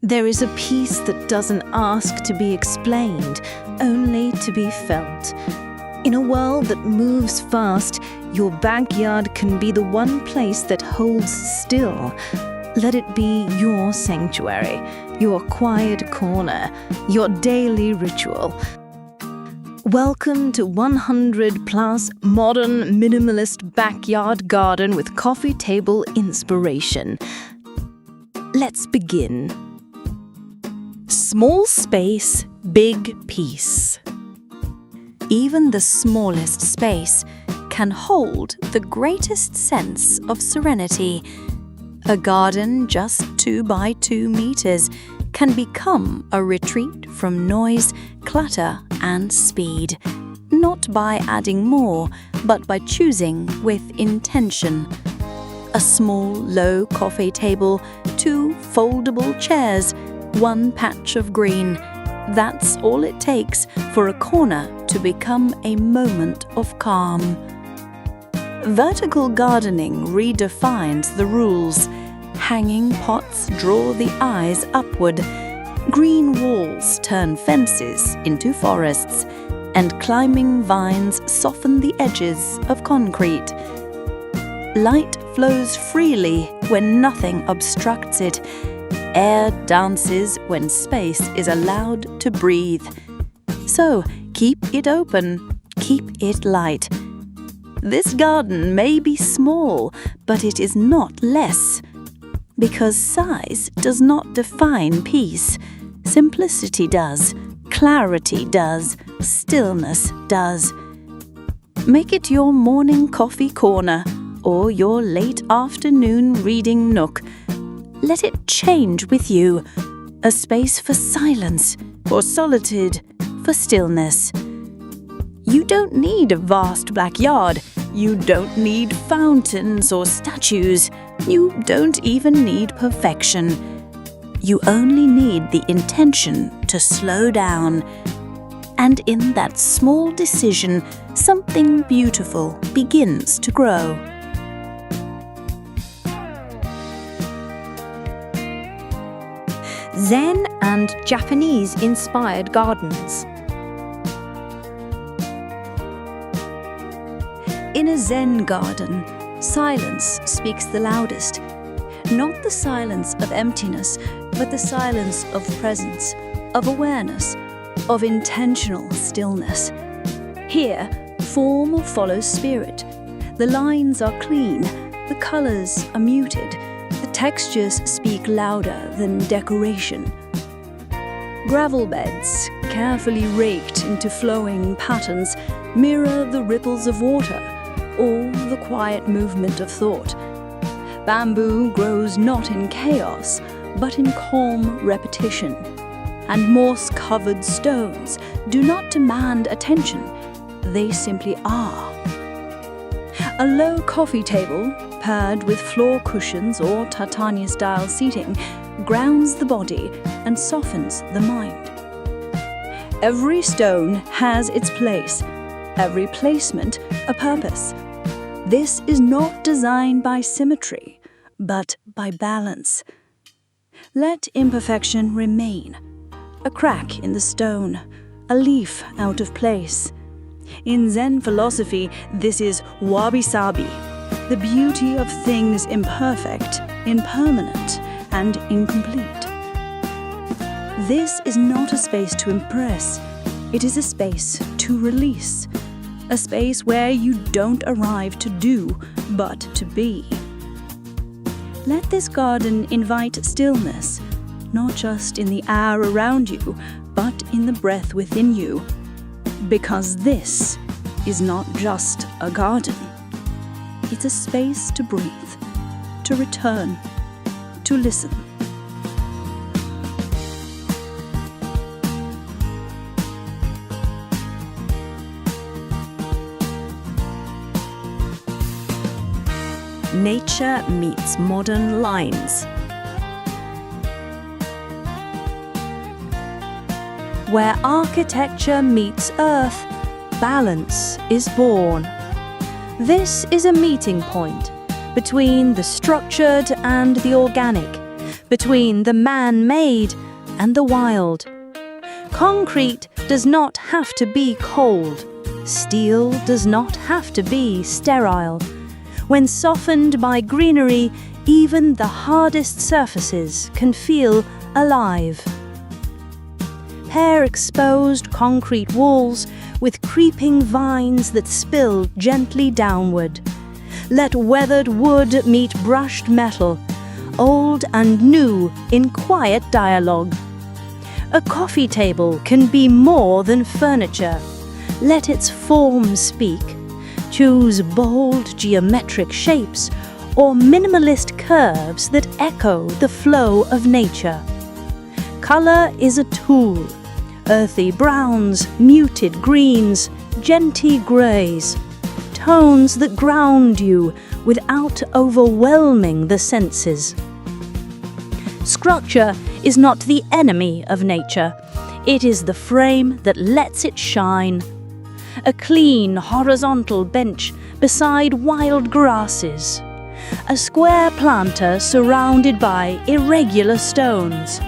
There is a peace that doesn't ask to be explained, only to be felt. In a world that moves fast, your backyard can be the one place that holds still. Let it be your sanctuary, your quiet corner, your daily ritual. Welcome to 100 plus modern minimalist backyard garden with coffee table inspiration. Let's begin. Small space, big peace. Even the smallest space can hold the greatest sense of serenity. A garden just 2 by 2 meters can become a retreat from noise, clutter, and speed. Not by adding more, but by choosing with intention. A small, low coffee table, 2 foldable chairs, 1 patch of green. That's all it takes for a corner to become a moment of calm. Vertical gardening redefines the rules. Hanging pots draw the eyes upward. Green walls turn fences into forests, and climbing vines soften the edges of concrete. Light flows freely when nothing obstructs it. Air dances when space is allowed to breathe. So keep it open, keep it light. This garden may be small, but it is not less. Because size does not define peace. Simplicity does, clarity does, stillness does. Make it your morning coffee corner or your late afternoon reading nook. Let it change with you. A space for silence, for solitude, for stillness. You don't need a vast backyard. You don't need fountains or statues. You don't even need perfection. You only need the intention to slow down. And in that small decision, something beautiful begins to grow. Zen and Japanese-inspired gardens. In a Zen garden, silence speaks the loudest. Not the silence of emptiness, but the silence of presence, of awareness, of intentional stillness. Here, form follows spirit. The lines are clean, the colors are muted. The textures speak louder than decoration. Gravel beds, carefully raked into flowing patterns, mirror the ripples of water or the quiet movement of thought. Bamboo grows not in chaos, but in calm repetition. And moss-covered stones do not demand attention, they simply are. A low coffee table, paired with floor cushions or tatami-style seating, grounds the body and softens the mind. Every stone has its place, every placement a purpose. This is not designed by symmetry, but by balance. Let imperfection remain. A crack in the stone, a leaf out of place. In Zen philosophy, this is wabi-sabi, the beauty of things imperfect, impermanent, and incomplete. This is not a space to impress. It is a space to release. A space where you don't arrive to do, but to be. Let this garden invite stillness, not just in the air around you, but in the breath within you. Because this is not just a garden. It's a space to breathe, to return, to listen. Nature meets modern lines. Where architecture meets earth, balance is born. This is a meeting point between the structured and the organic, between the man-made and the wild. Concrete does not have to be cold. Steel does not have to be sterile. When softened by greenery, even the hardest surfaces can feel alive. Pair exposed concrete walls with creeping vines that spill gently downward. Let weathered wood meet brushed metal, old and new in quiet dialogue. A coffee table can be more than furniture. Let its form speak. Choose bold geometric shapes or minimalist curves that echo the flow of nature. Color is a tool. Earthy browns, muted greens, genty grays. Tones that ground you without overwhelming the senses. Structure is not the enemy of nature. It is the frame that lets it shine. A clean horizontal bench beside wild grasses. A square planter surrounded by irregular stones.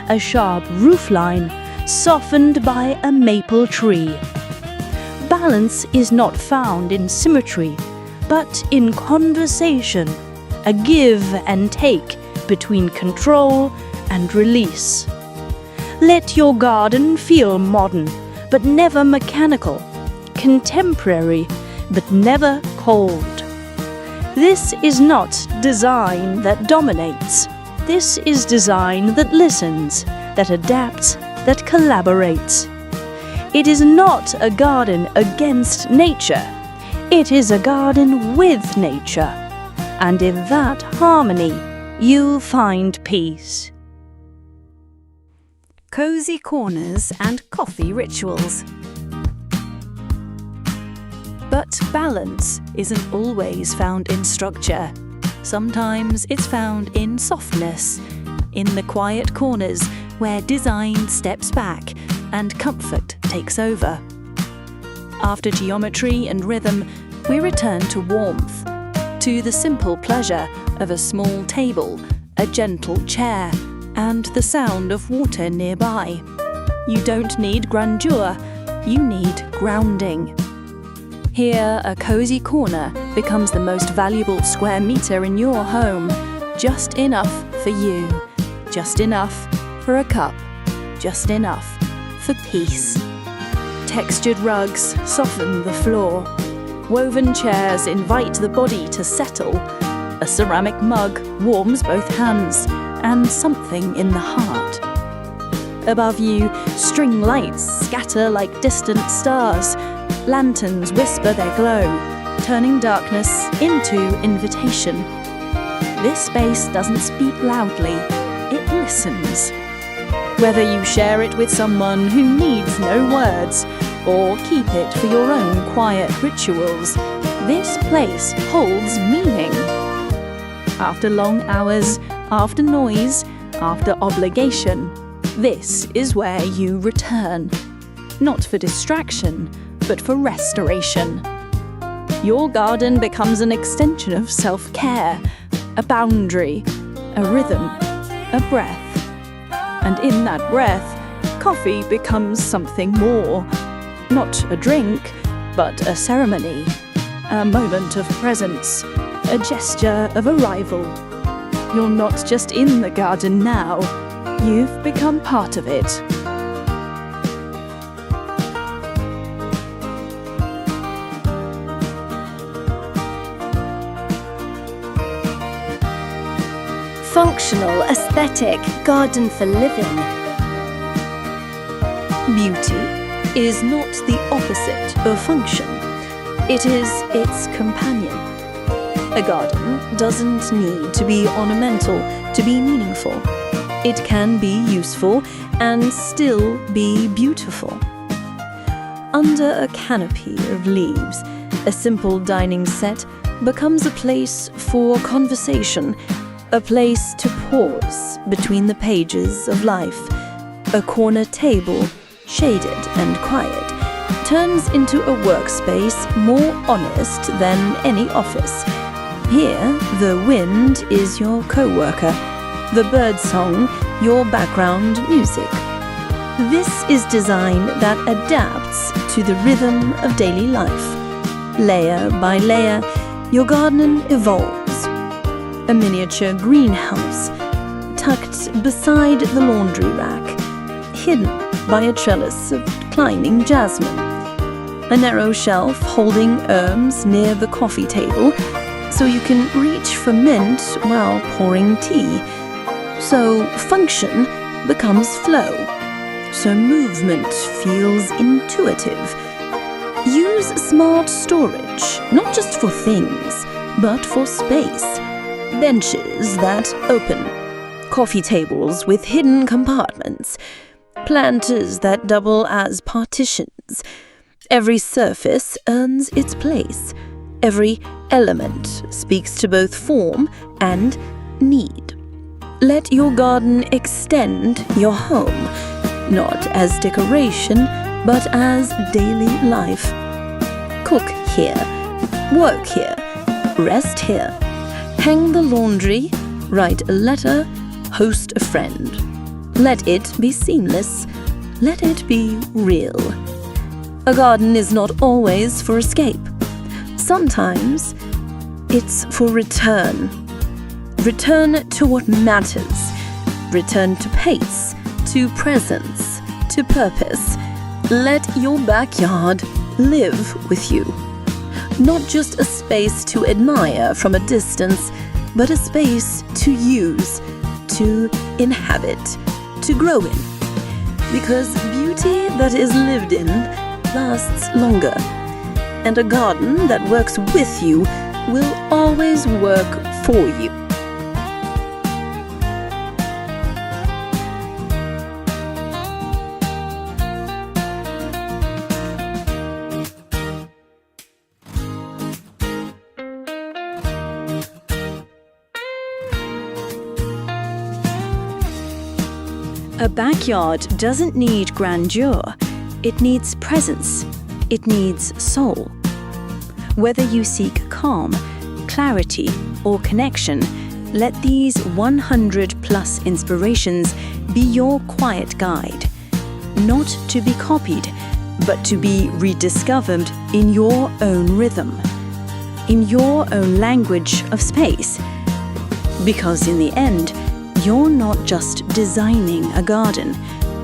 A sharp roofline softened by a maple tree. Balance is not found in symmetry, but in conversation, a give and take between control and release. Let your garden feel modern, but never mechanical, contemporary, but never cold. This is not design that dominates. This is design that listens, that adapts, that collaborates. It is not a garden against nature. It is a garden with nature. And in that harmony, you'll find peace. Cozy corners and coffee rituals. But balance isn't always found in structure. Sometimes it's found in softness, in the quiet corners where design steps back and comfort takes over. After geometry and rhythm, we return to warmth, to the simple pleasure of a small table, a gentle chair, and the sound of water nearby. You don't need grandeur, you need grounding. Here, a cozy corner becomes the most valuable square meter in your home. Just enough for you, just enough for a cup, just enough for peace. Textured rugs soften the floor. Woven chairs invite the body to settle. A ceramic mug warms both hands and something in the heart. Above you, string lights scatter like distant stars. Lanterns whisper their glow, turning darkness into invitation. This space doesn't speak loudly, it listens. Whether you share it with someone who needs no words, or keep it for your own quiet rituals, this place holds meaning. After long hours, after noise, after obligation, this is where you return. Not for distraction, but for restoration. Your garden becomes an extension of self-care, a boundary, a rhythm, a breath. And in that breath, coffee becomes something more. Not a drink, but a ceremony, a moment of presence, a gesture of arrival. You're not just in the garden now, you've become part of it. Functional, aesthetic, garden for living. Beauty is not the opposite of function. It is its companion. A garden doesn't need to be ornamental to be meaningful. It can be useful and still be beautiful. Under a canopy of leaves, a simple dining set becomes a place for conversation, a place to pause between the pages of life. A corner table, shaded and quiet, turns into a workspace more honest than any office. Here, the wind is your co-worker, the birdsong your background music. This is design that adapts to the rhythm of daily life. Layer by layer, your garden evolves. A miniature greenhouse, tucked beside the laundry rack, hidden by a trellis of climbing jasmine. A narrow shelf holding herbs near the coffee table, so you can reach for mint while pouring tea. So function becomes flow. So movement feels intuitive. Use smart storage, not just for things, but for space. Benches that open, coffee tables with hidden compartments, planters that double as partitions. Every surface earns its place. Every element speaks to both form and need. Let your garden extend your home, not as decoration, but as daily life. Cook here, work here, rest here, hang the laundry, write a letter, host a friend. Let it be seamless, let it be real. A garden is not always for escape. Sometimes it's for return. Return to what matters. Return to pace, to presence, to purpose. Let your backyard live with you. Not just a space to admire from a distance, but a space to use, to inhabit, to grow in. Because beauty that is lived in lasts longer. And a garden that works with you will always work for you. A backyard doesn't need grandeur. It needs presence. It needs soul. Whether you seek calm, clarity, or connection, let these 100+ inspirations be your quiet guide. Not to be copied, but to be rediscovered in your own rhythm, in your own language of space. Because in the end, you're not just designing a garden,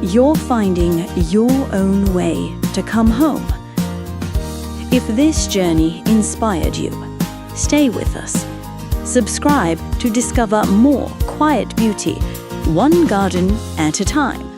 you're finding your own way to come home. If this journey inspired you, stay with us. Subscribe to discover more quiet beauty, one garden at a time.